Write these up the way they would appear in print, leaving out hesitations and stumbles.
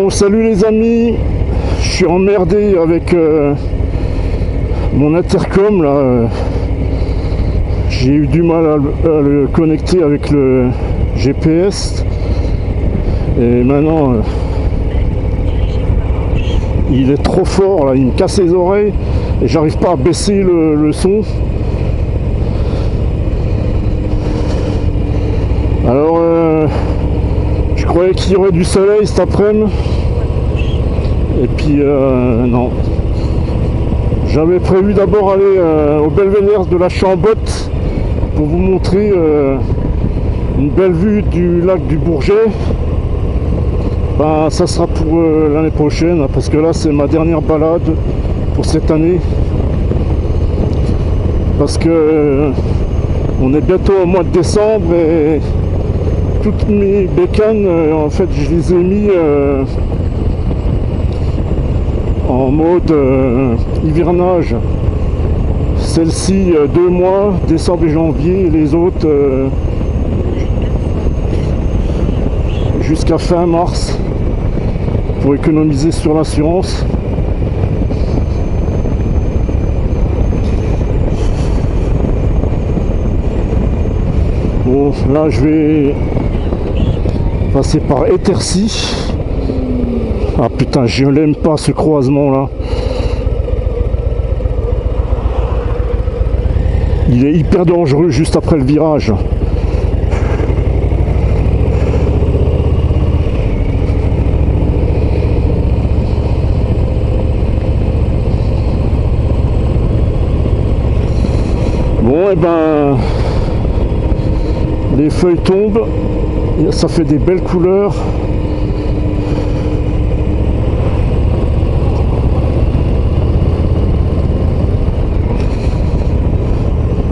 Bon, salut les amis, je suis emmerdé avec mon intercom là. J'ai eu du mal à le connecter avec le GPS et maintenant il est trop fort là, il me casse les oreilles et j'arrive pas à baisser le son. Alors je croyais qu'il y aurait du soleil cet après-midi et puis non. J'avais prévu d'abord aller au belvédère de la Chambotte pour vous montrer une belle vue du lac du Bourget. Ben, ça sera pour l'année prochaine parce que là c'est ma dernière balade pour cette année, parce que on est bientôt au mois de décembre et toutes mes bécanes en fait je les ai mis en mode hivernage. Celle-ci 2 mois, décembre et janvier, et les autres jusqu'à fin mars pour économiser sur l'assurance. Bon, là je vais passer par Étercy. Ah putain, je l'aime pas ce croisement là. Il est hyper dangereux juste après le virage. Bon, et ben les feuilles tombent, ça fait des belles couleurs.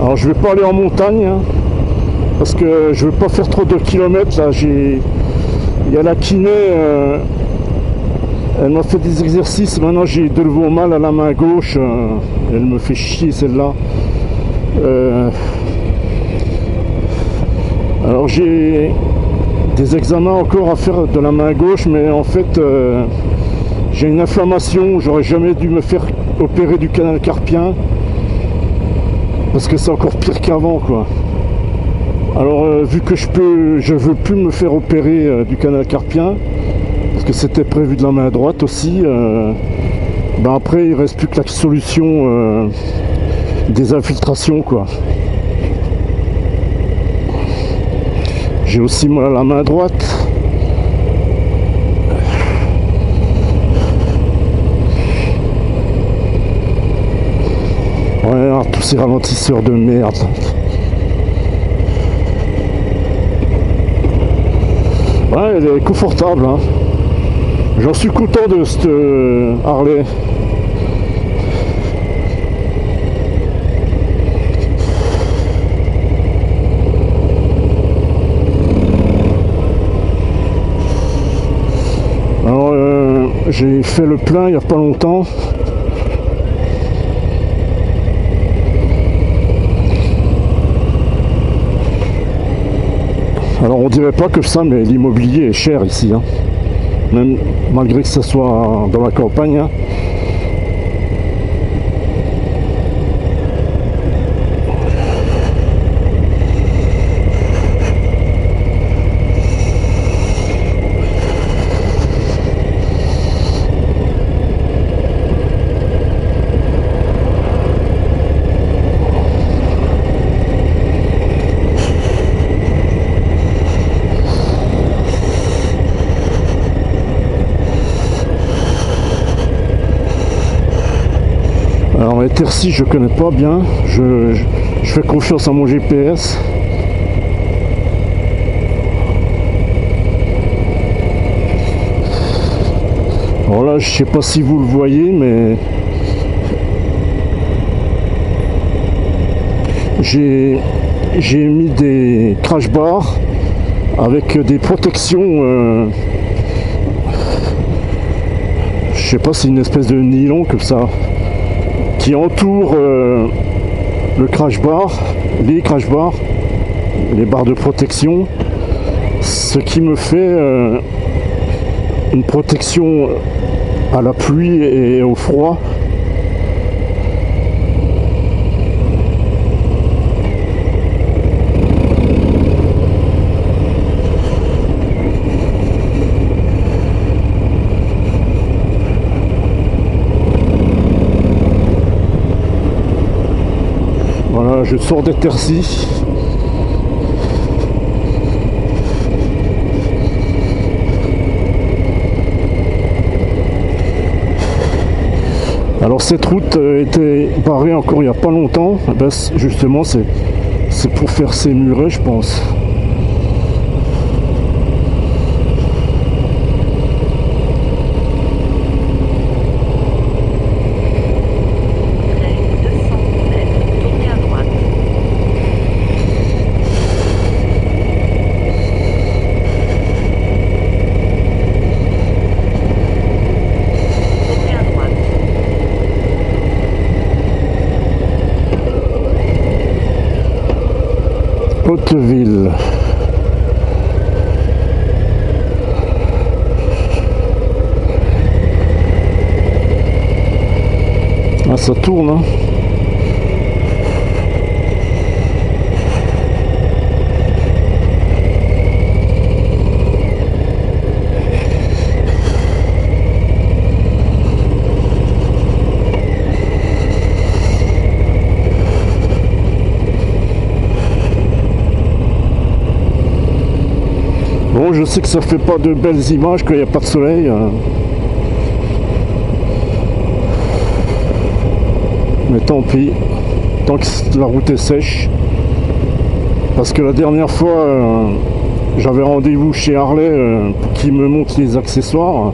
Alors je vais pas aller en montagne hein, parce que je veux pas faire trop de kilomètres là. Il y a la kiné, elle m'a fait des exercices, maintenant j'ai de nouveau mal à la main gauche, elle me fait chier celle-là. Alors j'ai des examens encore à faire de la main gauche, mais en fait j'ai une inflammation, j'aurais jamais dû me faire opérer du canal carpien. Parce que c'est encore pire qu'avant quoi. Alors vu que je veux plus me faire opérer du canal carpien, parce que c'était prévu de la main droite aussi, ben après il reste plus que la solution des infiltrations quoi. J'ai aussi mal à la main droite. Ouais, tous ces ralentisseurs de merde. Ouais, elle est confortable hein. J'en suis content de cette Harley. Alors j'ai fait le plein il n'y a pas longtemps. Alors on dirait pas que ça, mais l'immobilier est cher ici, hein. Même malgré que ce soit dans la campagne. Hein. Alors Étercy je connais pas bien, je fais confiance à mon GPS. Alors là je sais pas si vous le voyez mais j'ai mis des crash bars avec des protections, je sais pas, c'est une espèce de nylon comme ça qui entoure le crash bar, les crash bars, les barres de protection, ce qui me fait une protection à la pluie et au froid. Voilà, je sors des Tercy. Alors cette route était barrée encore il n'y a pas longtemps. Ben, justement c'est pour faire ces murets, je pense. Hauteville. Ah, ça tourne, hein. Bon, je sais que ça fait pas de belles images quand il n'y a pas de soleil. Mais tant pis, tant que la route est sèche. Parce que la dernière fois, j'avais rendez-vous chez Harley pour qu'il me montre les accessoires,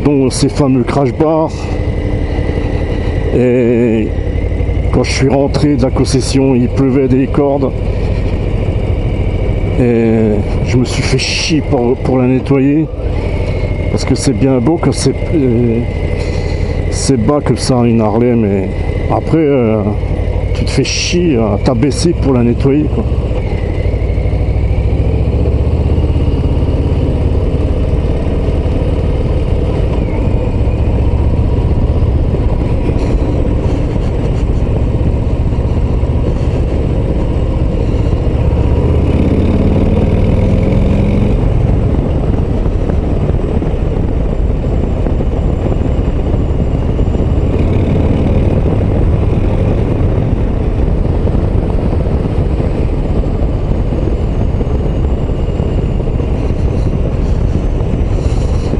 dont ces fameux crash bars. Et quand je suis rentré de la concession, il pleuvait des cordes. Et je me suis fait chier pour la nettoyer, parce que c'est bien beau que c'est bas que ça une Harley, mais après tu te fais chier à t'abaisser pour la nettoyer, quoi.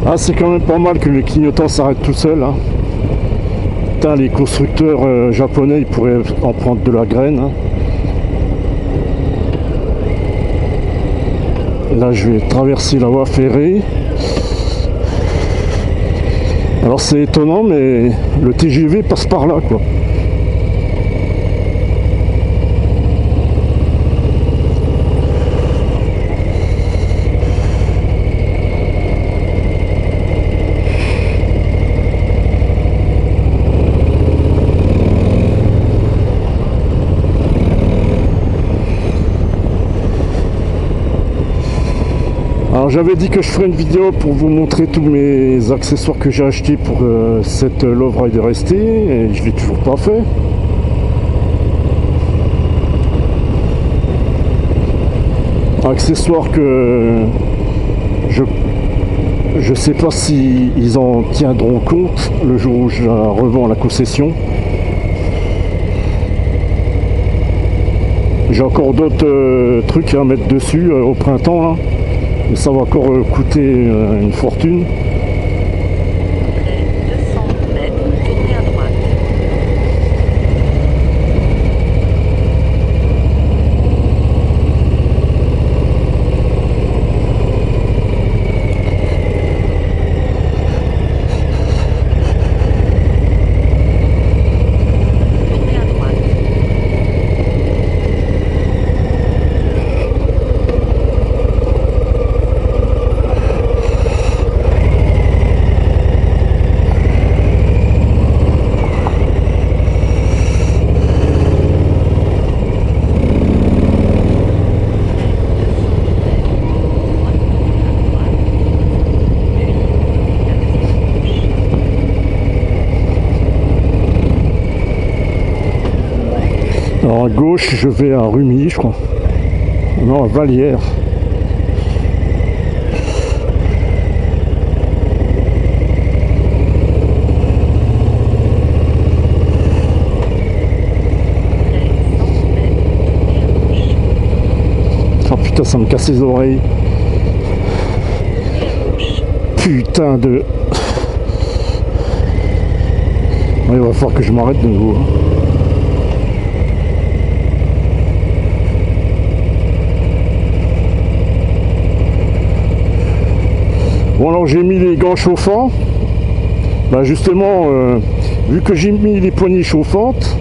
Ah, c'est quand même pas mal que les clignotants s'arrêtent tout seuls, hein. Putain, les constructeurs japonais, ils pourraient en prendre de la graine, hein. Là, je vais traverser la voie ferrée. Alors c'est étonnant, mais le TGV passe par là, quoi. Alors j'avais dit que je ferais une vidéo pour vous montrer tous mes accessoires que j'ai achetés pour cette Love Rider ST, et je l'ai toujours pas fait. Accessoires que je sais pas si ils en tiendront compte le jour où je la revends à la concession. J'ai encore d'autres trucs à mettre dessus au printemps, là. Mais ça va encore coûter une fortune. gauche, je vais à Rumilly, je crois. Non, à Vallières. Oh putain, ça me casse les oreilles. Putain de... Ouais, il va falloir que je m'arrête de nouveau. Bon, alors j'ai mis les gants chauffants. Bah justement, vu que j'ai mis les poignées chauffantes,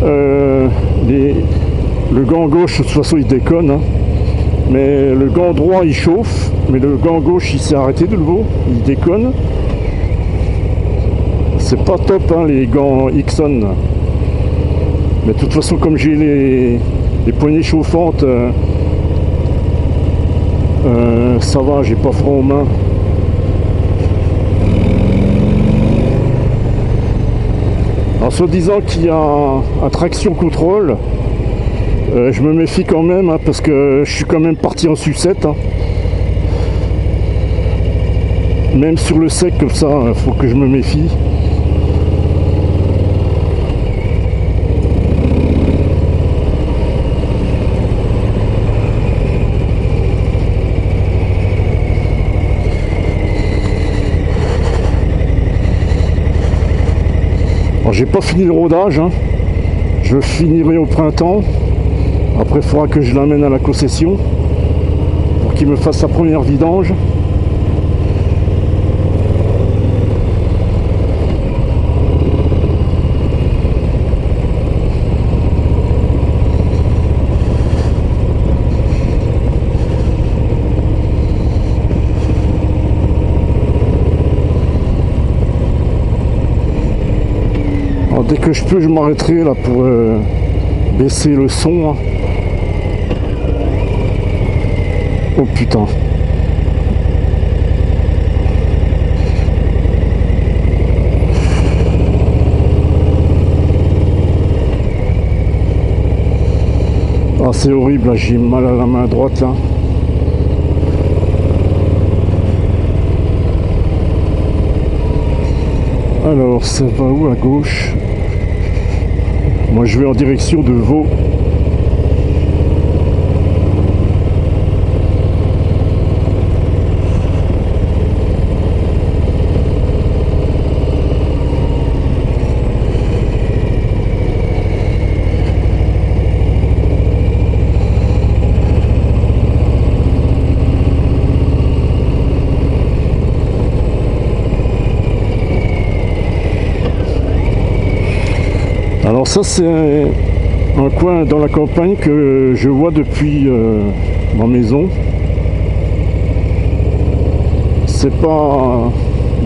le gant gauche de toute façon il déconne, hein. Mais le gant droit il chauffe, mais le gant gauche il s'est arrêté de nouveau, il déconne. C'est pas top hein, les gants Ixon. Mais de toute façon comme j'ai les poignées chauffantes, ça va, j'ai pas froid aux mains. En se disant qu'il y a un traction contrôle, je me méfie quand même hein, parce que je suis quand même parti en sucette. Hein. Même sur le sec comme ça, il faut que je me méfie. J'ai pas fini le rodage, hein. Je finirai au printemps. Après il faudra que je l'amène à la concession pour qu'il me fasse sa première vidange. Dès que je peux, je m'arrêterai là pour baisser le son. Hein. Oh putain. Ah c'est horrible, là j'ai mal à la main droite là. Alors ça va où à gauche? Moi je vais en direction de Vaud. Alors ça c'est un coin dans la campagne que je vois depuis ma maison. C'est pas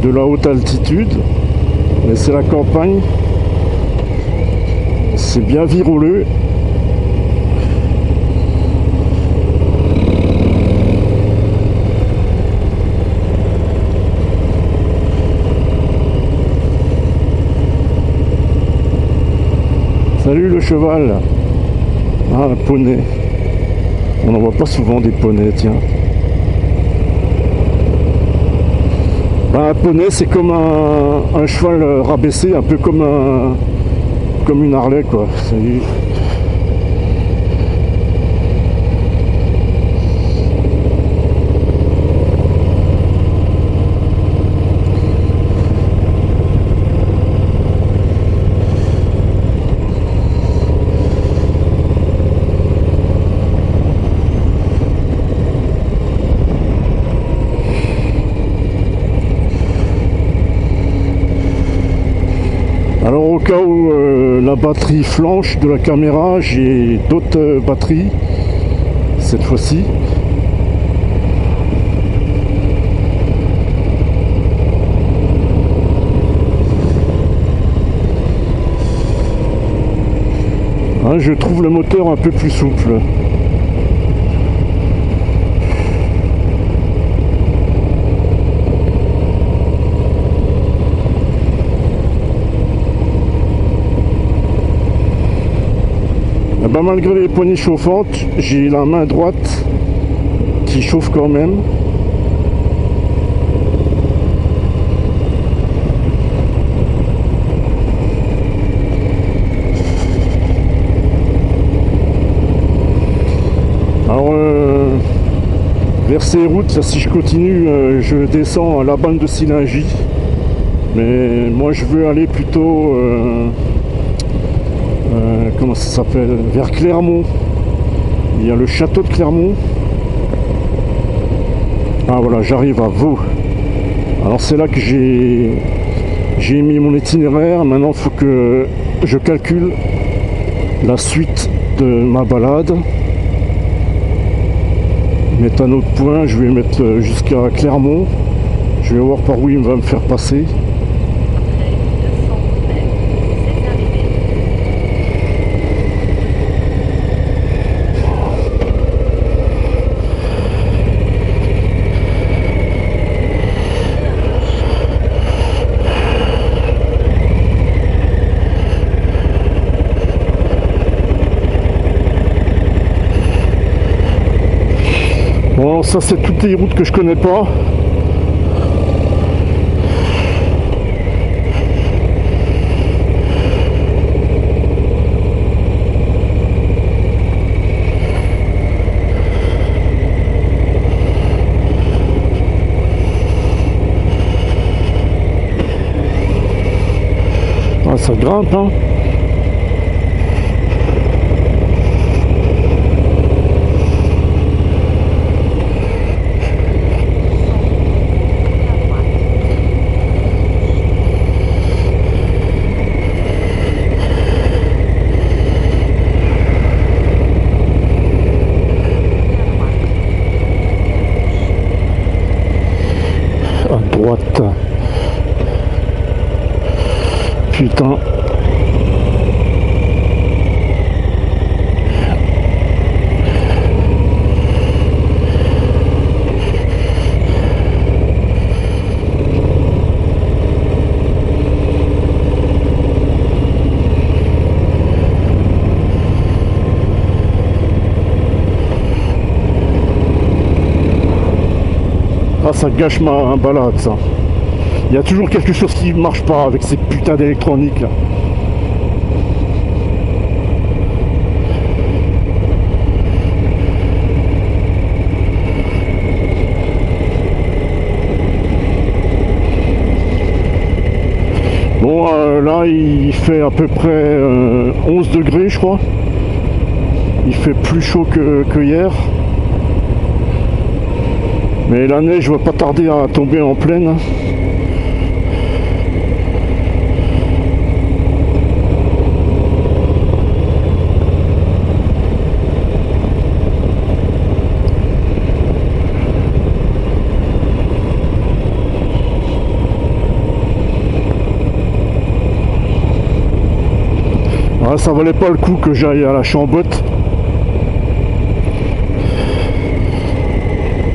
de la haute altitude, mais c'est la campagne. C'est bien viroleux. Salut le cheval. Ah, un poney. On n'en voit pas souvent des poneys, tiens. Ben, un poney, c'est comme un cheval rabaissé, un peu comme une Harley, quoi. Alors au cas où la batterie flanche de la caméra, j'ai d'autres batteries cette fois-ci. Hein, je trouve le moteur un peu plus souple. Eh ben, malgré les poignées chauffantes, j'ai la main droite qui chauffe quand même. Alors, vers ces routes, là, si je continue, je descends à la bande de Sillingy. Mais moi, je veux aller plutôt, comment ça s'appelle, vers Clermont. Il y a le château de Clermont. Ah voilà, j'arrive à Vaux. Alors c'est là que j'ai mis mon itinéraire. Maintenant, il faut que je calcule la suite de ma balade. Mettre un autre point, je vais mettre jusqu'à Clermont. Je vais voir par où il va me faire passer. Bon, ça c'est toutes les routes que je connais pas. Ah, ça grimpe, hein. À droite. Putain. Ah, ça gâche ma balade, ça. Il y a toujours quelque chose qui ne marche pas avec ces putains d'électroniques là. Bon, là il fait à peu près 11 degrés, je crois. Il fait plus chaud que hier. Mais la neige va pas tarder à tomber en pleine. Ah, ça valait pas le coup que j'aille à la Chambotte.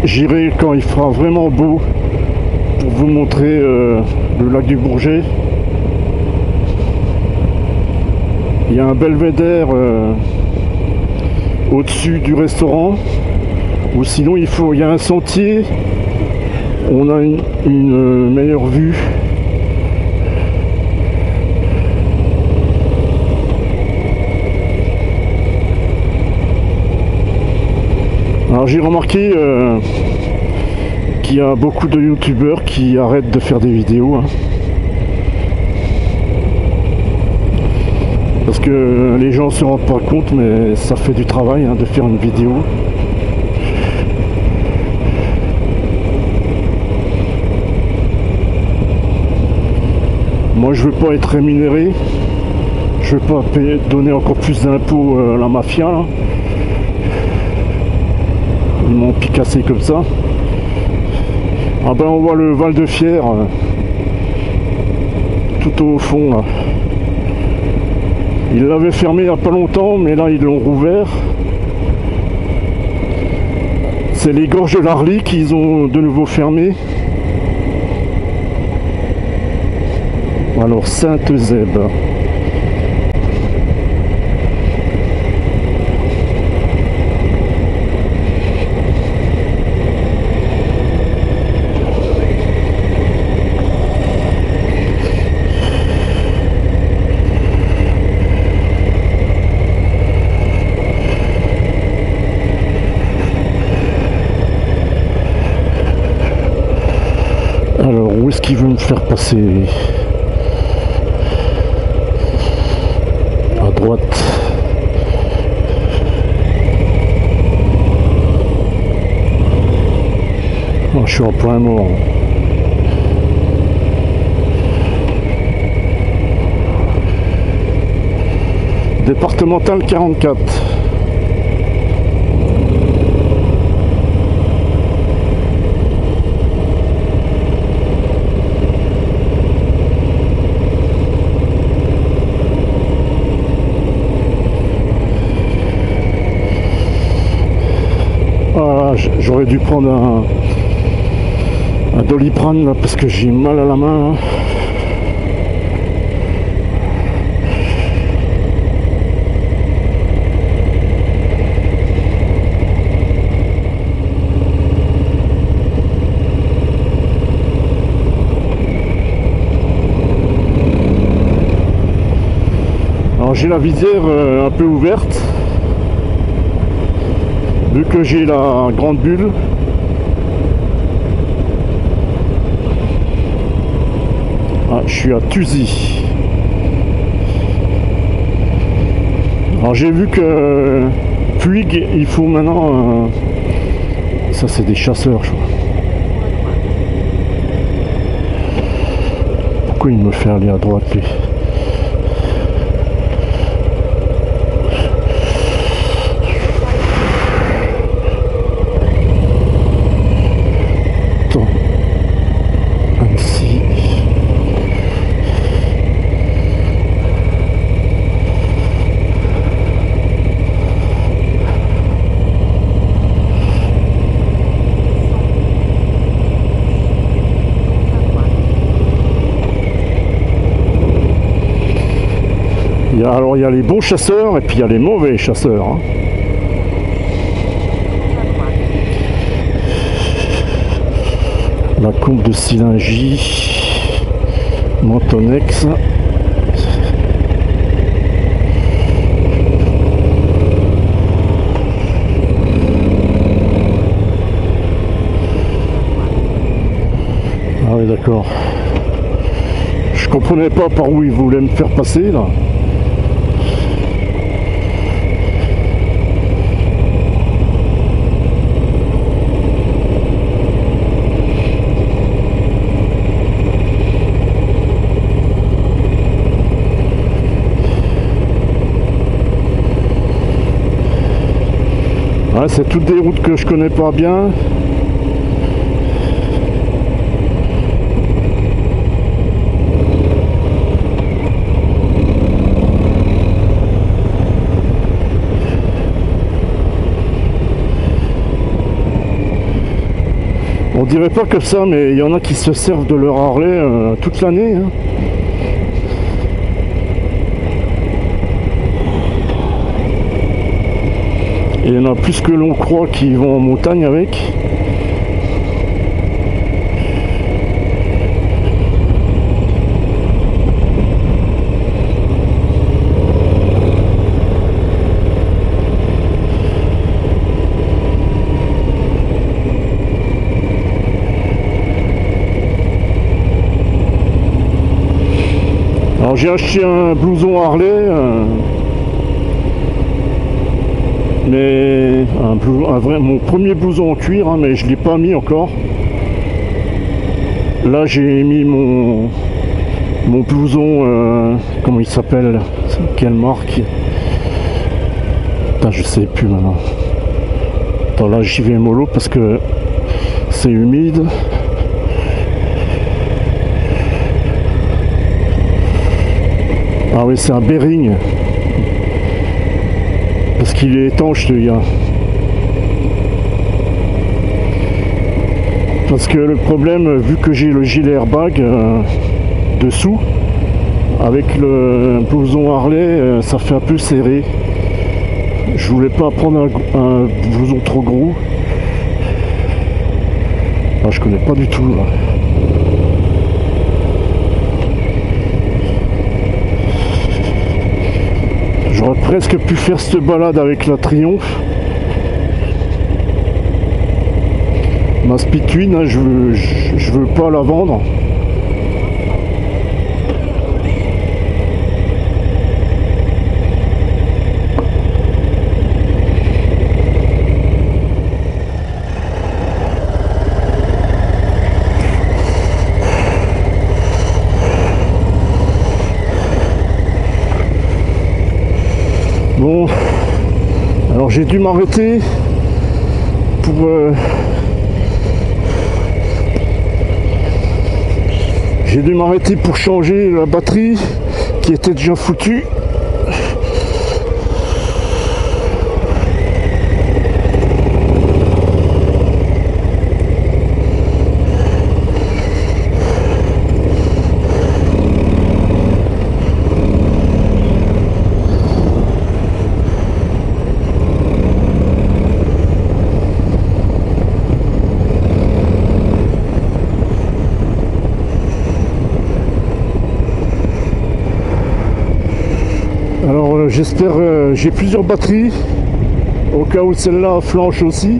J'irai quand il fera vraiment beau pour vous montrer le lac du Bourget. Il y a un belvédère au-dessus du restaurant, ou sinon il y a un sentier, on a une meilleure vue. Alors j'ai remarqué qu'il y a beaucoup de youtubeurs qui arrêtent de faire des vidéos, hein. Parce que les gens se rendent pas compte, mais ça fait du travail, hein, de faire une vidéo. Moi je veux pas être rémunéré, je veux pas donner encore plus d'impôts à la mafia là. Ils m'ont picassé comme ça. Ah ben on voit le Val de Fière tout au fond là. Ils l'avaient fermé il n'y a pas longtemps, mais là ils l'ont rouvert. C'est les gorges de l'Arly qu'ils ont de nouveau fermé. Alors Sainte-Zèbe. est-ce qu'il veut me faire passer? À droite. Oh, je suis en plein mort. Départemental 44. Ah, j'aurais dû prendre un Doliprane là, parce que j'ai mal à la main là. Alors j'ai la visière un peu ouverte, vu que j'ai la grande bulle. Ah, je suis à Thuzy. Alors j'ai vu que Puig, il faut maintenant... ça c'est des chasseurs, je crois. Pourquoi il me fait aller à droite lui? Attends. Annecy. Alors il y a les bons chasseurs et puis il y a les mauvais chasseurs. Hein. La courbe de Silingy, Montonex. Ah oui d'accord. Je comprenais pas par où il voulait me faire passer là. Ouais, c'est toutes des routes que je connais pas bien. On dirait pas que ça, mais il y en a qui se servent de leur Harley toute l'année. Hein. Et il y en a plus que l'on croit qui vont en montagne avec. Alors j'ai acheté un blouson Harley. Mais mon premier blouson en cuir, hein, mais je ne l'ai pas mis encore. Là j'ai mis mon blouson, comment il s'appelle? Quelle marque? Putain, je sais plus maintenant. Attends, là j'y vais mollo parce que c'est humide. Ah oui, c'est un Bering. Parce qu'il est étanche celui-là. Parce que le problème, vu que j'ai le gilet airbag dessous, avec le blouson Harley, ça fait un peu serré. Je voulais pas prendre un blouson trop gros. Ah, je connais pas du tout là. J'aurais presque pu faire cette balade avec la Triomphe. Ma Speed Twin, hein, je veux pas la vendre. Bon, alors j'ai dû m'arrêter pour changer la batterie qui était déjà foutue. Alors j'espère, j'ai plusieurs batteries au cas où celle-là flanche aussi.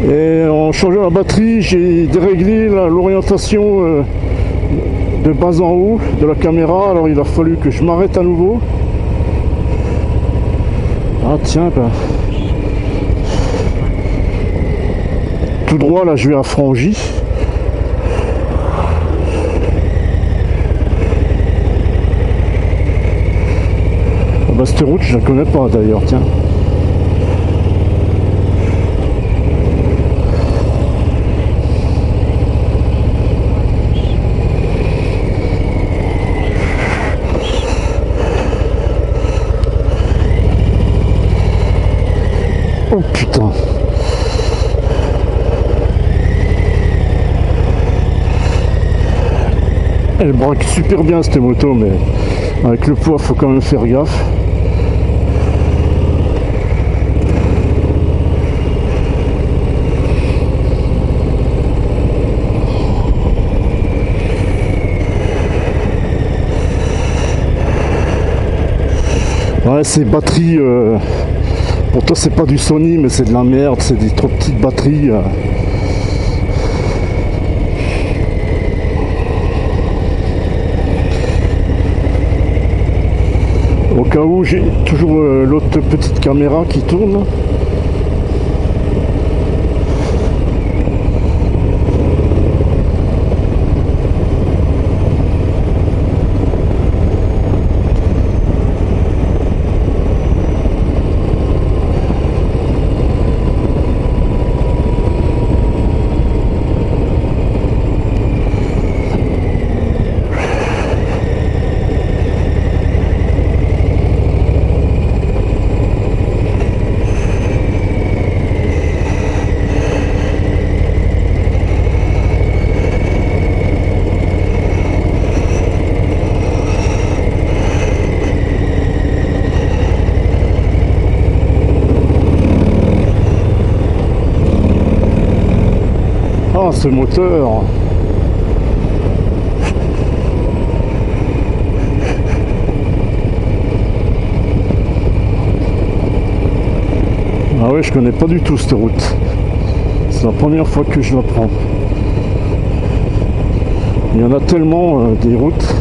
Et en changeant la batterie, j'ai déréglé l'orientation de bas en haut de la caméra. Alors il a fallu que je m'arrête à nouveau. Ah tiens, ben. Tout droit là je vais à Frangy. Bah, cette route je la connais pas d'ailleurs, tiens. Oh putain. Elle braque super bien cette moto, mais avec le poids faut quand même faire gaffe. Ouais, ces batteries, pourtant c'est pas du Sony, mais c'est de la merde, c'est des trop petites batteries. Au cas où, j'ai toujours l'autre petite caméra qui tourne. Ah, ce moteur! Ah ouais, je connais pas du tout cette route. C'est la première fois que je la prends. Il y en a tellement des routes.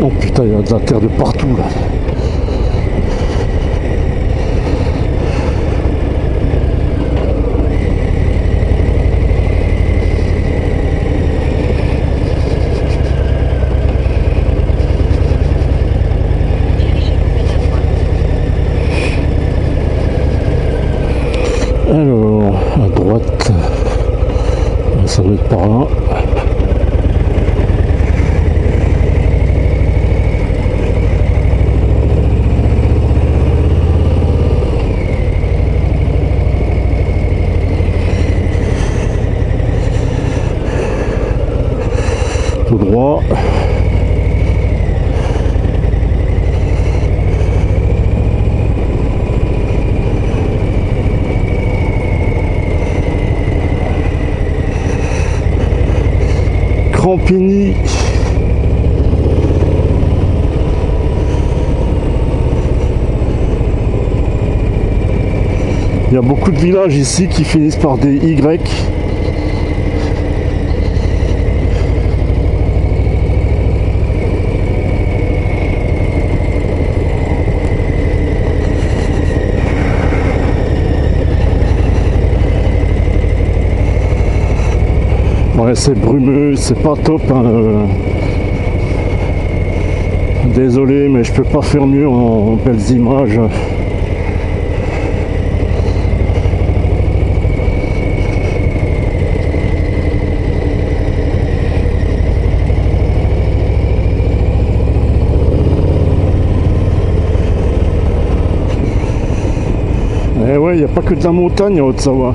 Oh putain, il y a de la terre de partout là. Alors, à droite, ça doit être par là. droit. Crampigny. Il y a beaucoup de villages ici qui finissent par des Y. Ouais, c'est brumeux, c'est pas top, hein. Désolé, mais je peux pas faire mieux en belles images. Et ouais, il n'y a pas que de la montagne à Haute-Savoie.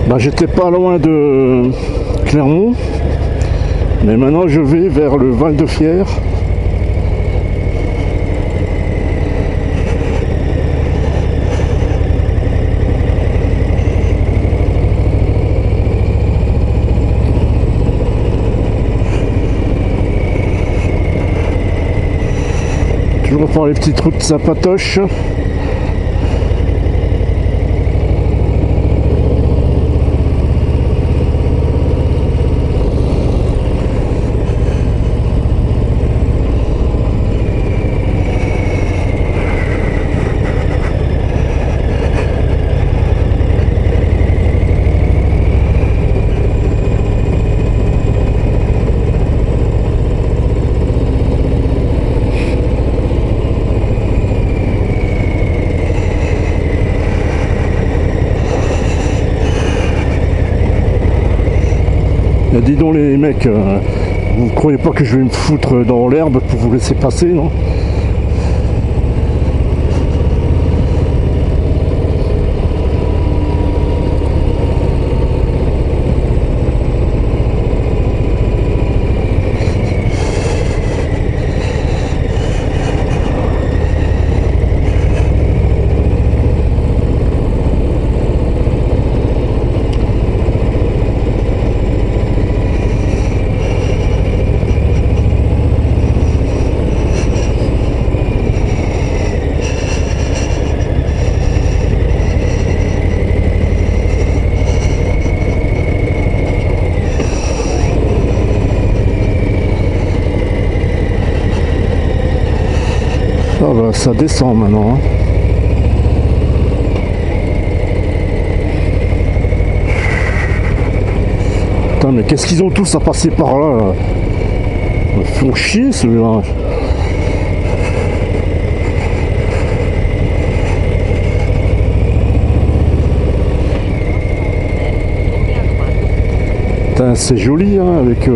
Bah, j'étais pas loin de Clermont, mais maintenant je vais vers le Val de Fière. Toujours par les petites routes sympatoches. Dis donc les mecs, vous croyez pas que je vais me foutre dans l'herbe pour vous laisser passer, non? Ah bah ça descend maintenant, hein. Putain, mais qu'est-ce qu'ils ont tous à passer par là, là. Ils me font chier celui-là. Putain, c'est joli, hein, avec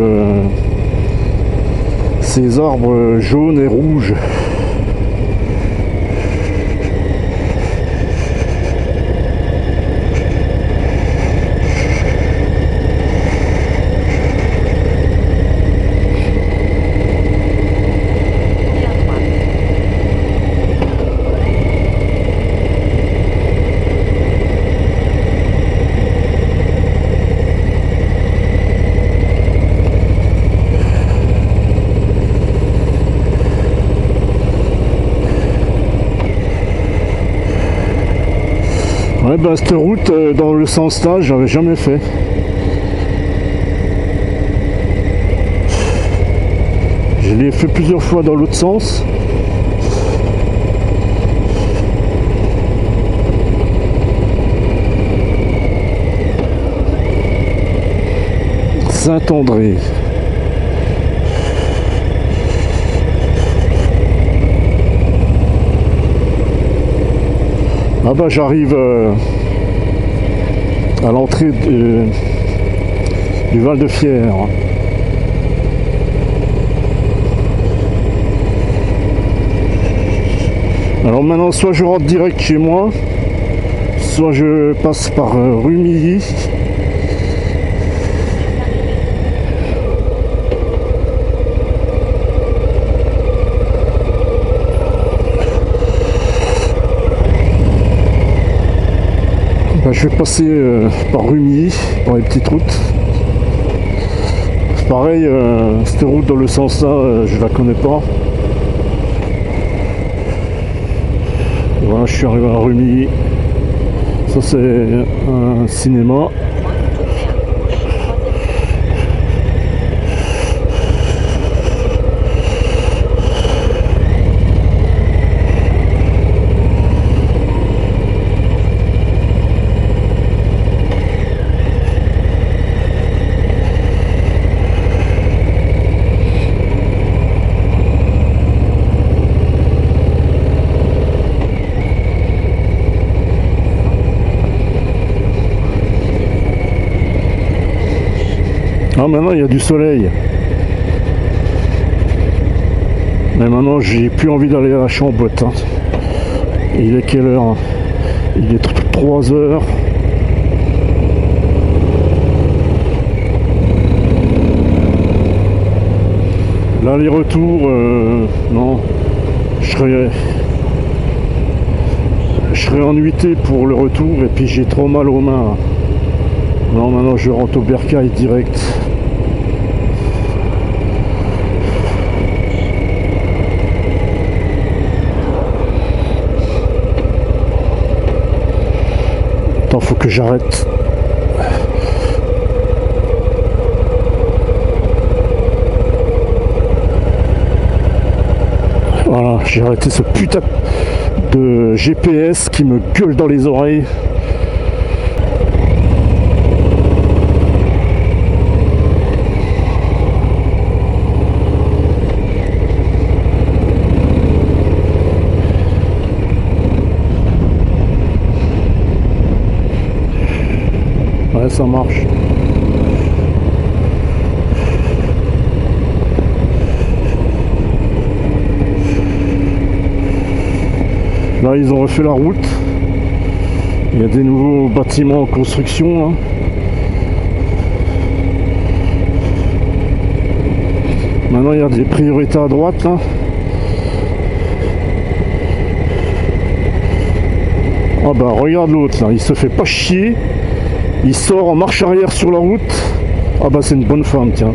ces arbres jaunes et rouges. Ouais, bah cette route dans le sens là, j'avais jamais fait. Je l'ai fait plusieurs fois dans l'autre sens. Saint-André. Ah bah j'arrive à l'entrée du Val de Fière. Alors maintenant, soit je rentre direct chez moi, soit je passe par Rumilly. Ben, je vais passer par Rumilly, par les petites routes. Pareil, cette route dans le sens là, je la connais pas. Voilà, je suis arrivé à Rumilly. Ça c'est un cinéma. Ah, maintenant il y a du soleil. Mais maintenant j'ai plus envie d'aller à la chambotte. Hein. Il est quelle heure? Il est 3 heures. L'aller-retour, non. Je serais en nuitée pour le retour et puis j'ai trop mal aux mains. Non, maintenant je rentre au Bercail direct. Attends, faut que j'arrête. Voilà, j'ai arrêté ce putain de GPS qui me gueule dans les oreilles. Ouais, ça marche. Là, ils ont refait la route. Il y a des nouveaux bâtiments en construction. Hein. Maintenant, il y a des priorités à droite. Là. Ah bah, regarde l'autre, là. Il se fait pas chier. Il sort en marche arrière sur la route. Ah bah, c'est une bonne femme, tiens.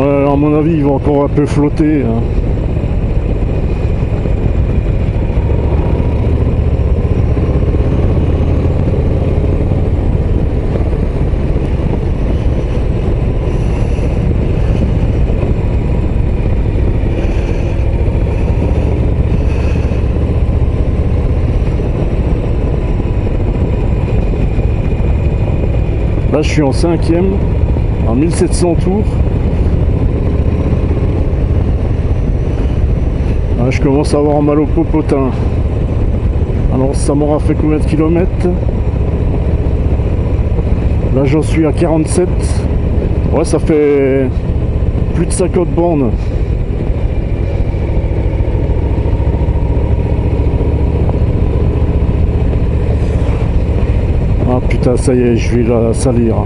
À mon avis, il va encore un peu flotter. Hein. Là je suis en 5e, en 1700 tours. Là, je commence à avoir mal au popotin. Alors ça m'aura fait combien de kilomètres? Là j'en suis à 47. Ouais, ça fait plus de 50 bornes. Ah putain, ça y est, je vais la salir.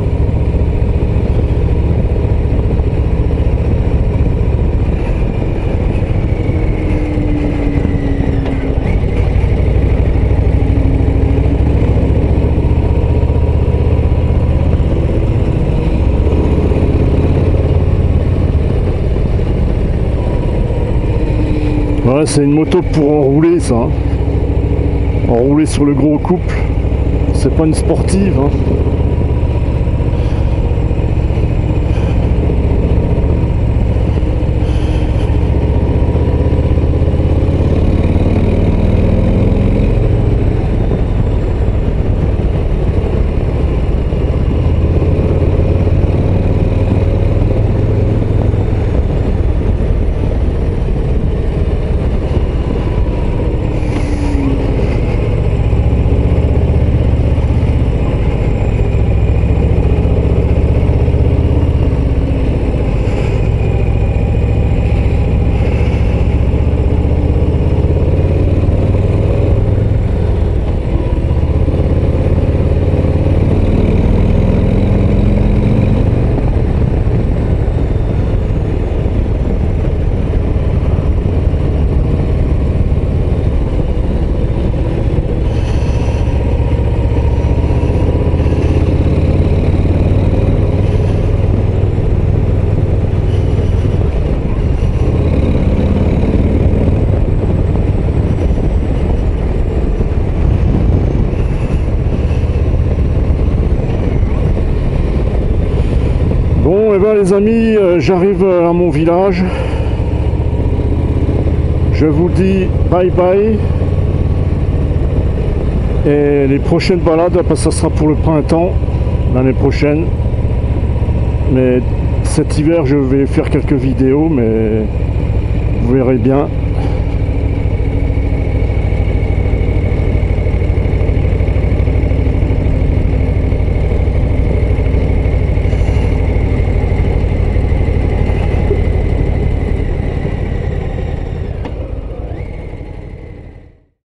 Ouais, c'est une moto pour enrouler, ça. Hein. Enrouler sur le gros couple. C'est pas une sportive. Hein. Bon, et ben les amis, j'arrive à mon village. Je vous dis bye bye. Et les prochaines balades, ça sera pour le printemps, l'année prochaine. Mais cet hiver, je vais faire quelques vidéos, mais vous verrez bien.